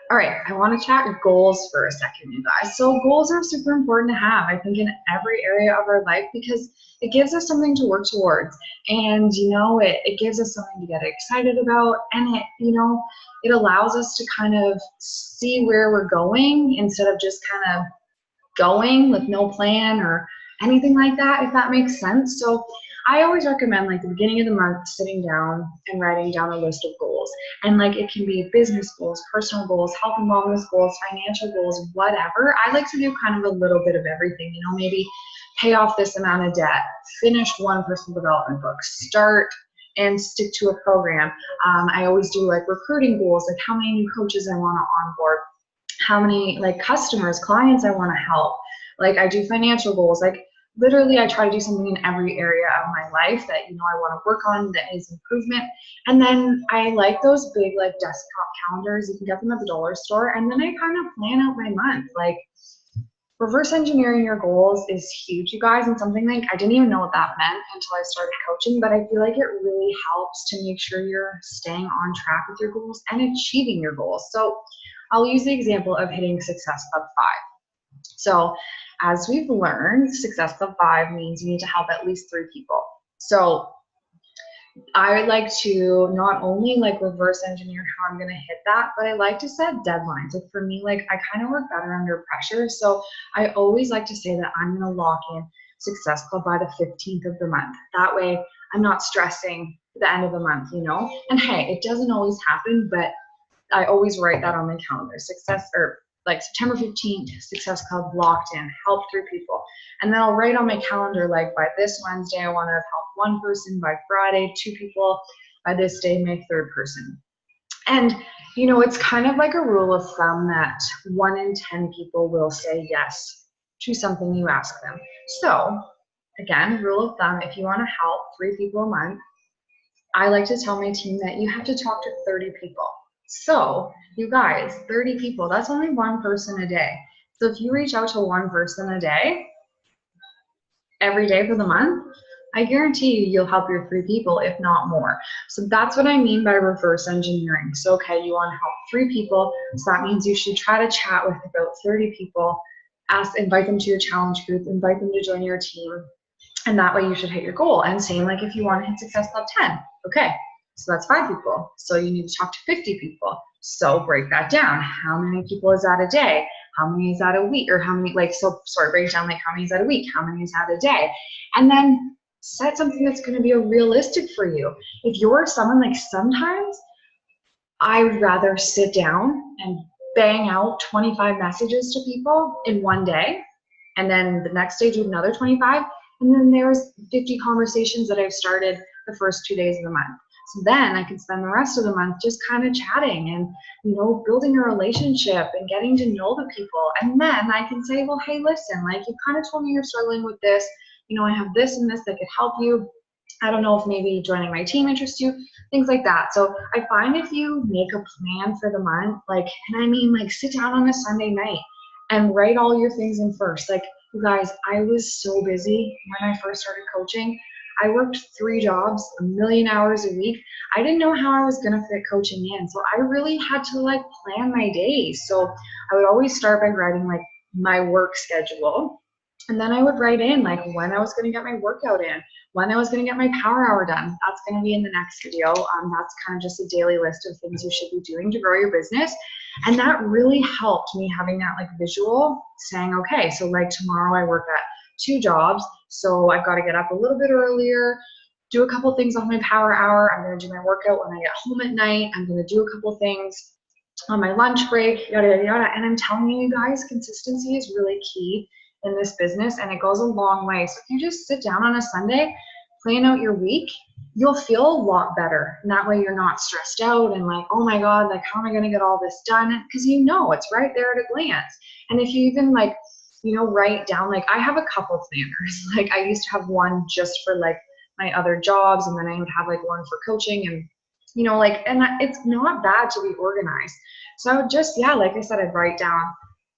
All right, I want to chat goals for a second, you guys. So goals are super important to have, I think, in every area of our life because it gives us something to work towards. And, it gives us something to get excited about. And it allows us to kind of see where we're going instead of just kind of going with no plan or anything like that, if that makes sense. So I always recommend like the beginning of the month sitting down and writing down a list of goals. And like it can be business goals, personal goals, health and wellness goals, financial goals, whatever. I like to do kind of a little bit of everything, maybe pay off this amount of debt, finish one personal development book, start and stick to a program. I always do like recruiting goals, like how many new coaches I want to onboard, how many like customers, clients I want to help. Like I do financial goals. Like literally I try to do something in every area of my life that, I want to work on that is improvement. And then I like those big like desktop calendars. You can get them at the dollar store. And then I kind of plan out my month. Like reverse engineering your goals is huge, you guys, and something like I didn't even know what that meant until I started coaching, but I feel like it really helps to make sure you're staying on track with your goals and achieving your goals. So I'll use the example of hitting Success Club 5. So as we've learned, Success Club 5 means you need to help at least 3 people. So I like to not only like reverse engineer how I'm going to hit that, but I like to set deadlines. Like for me, like I kind of work better under pressure. So I always like to say that I'm going to lock in Success Club by the 15th of the month. That way I'm not stressing the end of the month, And hey, it doesn't always happen, but I always write that on my calendar. Like September 15th, Success Club locked in, help 3 people. And then I'll write on my calendar, like by this Wednesday, I want to help 1 person, by Friday, 2 people, by this day, my 3rd person. And, it's kind of like a rule of thumb that 1 in 10 people will say yes to something you ask them. So again, rule of thumb, if you want to help 3 people a month, I like to tell my team that you have to talk to 30 people. So, you guys, 30 people, that's only 1 person a day. So if you reach out to 1 person a day, every day for the month, I guarantee you'll help your 3 people, if not more. So that's what I mean by reverse engineering. So, okay, you want to help 3 people. So that means you should try to chat with about 30 people, invite them to your challenge group, invite them to join your team. And that way you should hit your goal. And same like if you want to hit Success Club 10, okay, so that's 5 people. So you need to talk to 50 people. So break that down. How many people is that a day? How many is that a week? Or how many, break it down like how many is that a week? How many is that a day? And then set something that's going to be realistic for you. If you're someone like sometimes I would rather sit down and bang out 25 messages to people in one day. And then the next day do another 25. And then there's 50 conversations that I've started the first 2 days of the month. So then I can spend the rest of the month just kind of chatting and, building a relationship and getting to know the people. And then I can say, well, hey, listen, like you kind of told me you're struggling with this. I have this and this that could help you. I don't know if maybe joining my team interests you, things like that. So I find if you make a plan for the month, sit down on a Sunday night and write all your things in first. Like, you guys, I was so busy when I first started coaching. I worked 3 jobs, 1,000,000 hours a week. I didn't know how I was going to fit coaching in. So I really had to plan my days. So I would always start by writing my work schedule. And then I would write in when I was going to get my workout in, when I was going to get my power hour done. That's going to be in the next video. That's kind of just a daily list of things you should be doing to grow your business. And that really helped me having that visual saying, okay, so tomorrow I work at 2 jobs. So I've got to get up a little bit earlier, do a couple things on my power hour. I'm going to do my workout when I get home at night. I'm going to do a couple things on my lunch break, yada, yada, yada. And I'm telling you guys, consistency is really key in this business, and it goes a long way. So if you just sit down on a Sunday, plan out your week, you'll feel a lot better. And that way you're not stressed out and oh my God, how am I going to get all this done? Because it's right there at a glance. And if you even write down, I have a couple planners. I used to have one just for my other jobs, and then I would have one for coaching, and it's not bad to be organized. So I would just, like I said, I'd write down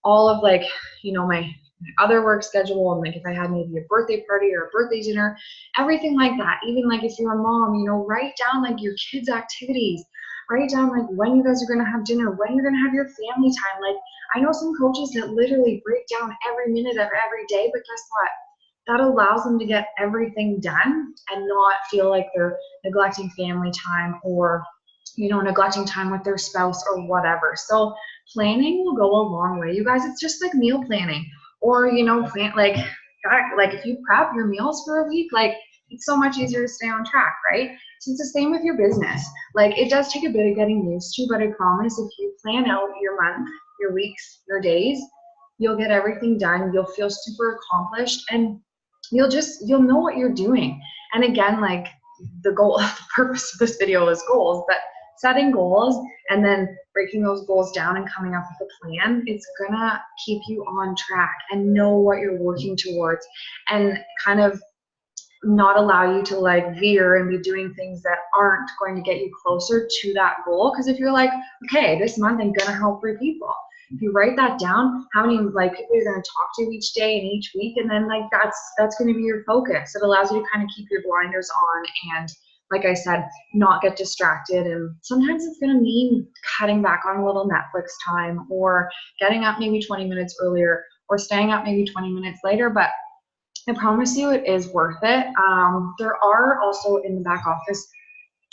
all of my other work schedule, and if I had maybe a birthday party or a birthday dinner, everything like that. Even if you're a mom, write down your kids' activities, Write down like when you guys are going to have dinner, when you're going to have your family time. Like I know some coaches that literally break down every minute of every day, but guess what? That allows them to get everything done and not feel like they're neglecting family time or, you know, neglecting time with their spouse or whatever. So planning will go a long way, you guys. It's just like meal planning, or, you know, plan like, God, like if you prep your meals for a week, like it's so much easier to stay on track, right? So it's the same with your business. Like it does take a bit of getting used to, but I promise if you plan out your month, your weeks, your days, you'll get everything done. You'll feel super accomplished, and you'll know what you're doing. And again, like the purpose of this video is goals, but setting goals and then breaking those goals down and coming up with a plan, it's gonna keep you on track and know what you're working towards, and kind of not allow you to like veer and be doing things that aren't going to get you closer to that goal. Because if you're like, okay, this month I'm gonna help 3 people, if you write that down, how many like people you're going to talk to each day and each week, and then like that's going to be your focus. It allows you to kind of keep your blinders on and, like I said, not get distracted. And sometimes it's going to mean cutting back on a little Netflix time, or getting up maybe 20 minutes earlier, or staying up maybe 20 minutes later. But I promise you it is worth it. There are also in the back office,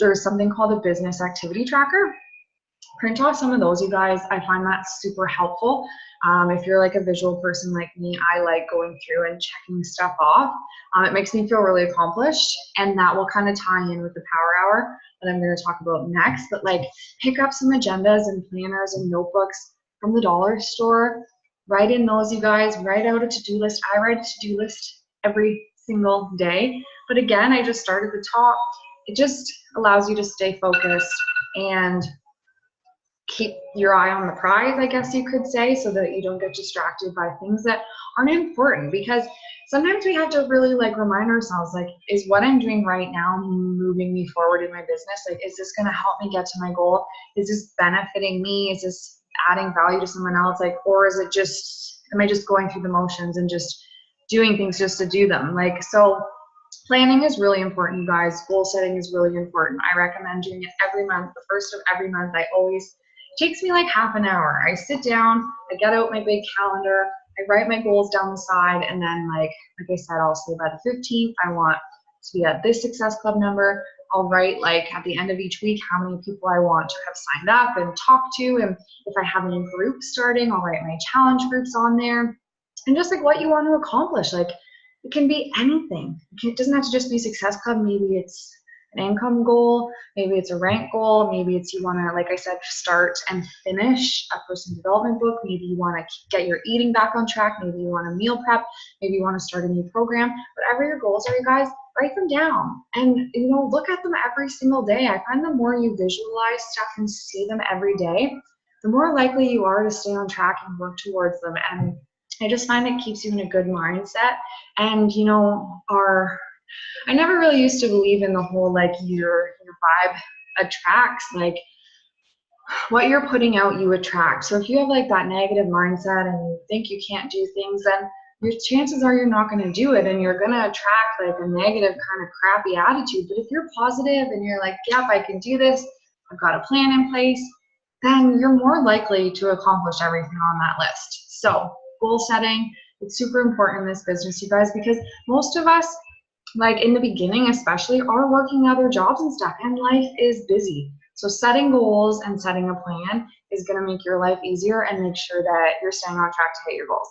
there's something called a business activity tracker. Print off some of those, you guys. I find that super helpful. If you're like a visual person like me, I like going through and checking stuff off. It makes me feel really accomplished, and that will kind of tie in with the power hour that I'm going to talk about next. But like, pick up some agendas and planners and notebooks from the dollar store. Write in those, you guys. Write out a to-do list. I write a to-do list every single day. But again, I just start at the top. It just allows you to stay focused and keep your eye on the prize, I guess you could say, so that you don't get distracted by things that aren't important. Because sometimes we have to really like remind ourselves, like, is what I'm doing right now moving me forward in my business? Like, is this going to help me get to my goal? Is this benefiting me? Is this adding value to someone else? Like, or is it just, am I just going through the motions and just doing things just to do them? Like, so planning is really important, you guys. Goal setting is really important. I recommend doing it every month. The first of every month, takes me like half an hour. I sit down, I get out my big calendar, I write my goals down the side, and then like I said, I'll say by the 15th, I want to be at this Success Club number. I'll write like at the end of each week how many people I want to have signed up and talk to, and if I have any groups starting, I'll write my challenge groups on there, and just like what you want to accomplish. Like it can be anything. It doesn't have to just be Success Club. Maybe it's an income goal, maybe it's a rank goal, maybe it's you want to, like I said, start and finish a personal development book, maybe you want to get your eating back on track, maybe you want to meal prep, maybe you want to start a new program. Whatever your goals are, you guys, write them down and, you know, look at them every single day. I find the more you visualize stuff and see them every day, the more likely you are to stay on track and work towards them. And I just find it keeps you in a good mindset. And, you know, I never really used to believe in the whole like your vibe attracts, like what you're putting out you attract. So if you have like that negative mindset and you think you can't do things, then your chances are you're not going to do it, and you're going to attract like a negative kind of crappy attitude. But if you're positive and you're like, yep, I can do this, I've got a plan in place, then you're more likely to accomplish everything on that list. So goal setting, it's super important in this business, you guys, because most of us, like in the beginning especially, are working other jobs and stuff, and life is busy. So setting goals and setting a plan is going to make your life easier and make sure that you're staying on track to hit your goals.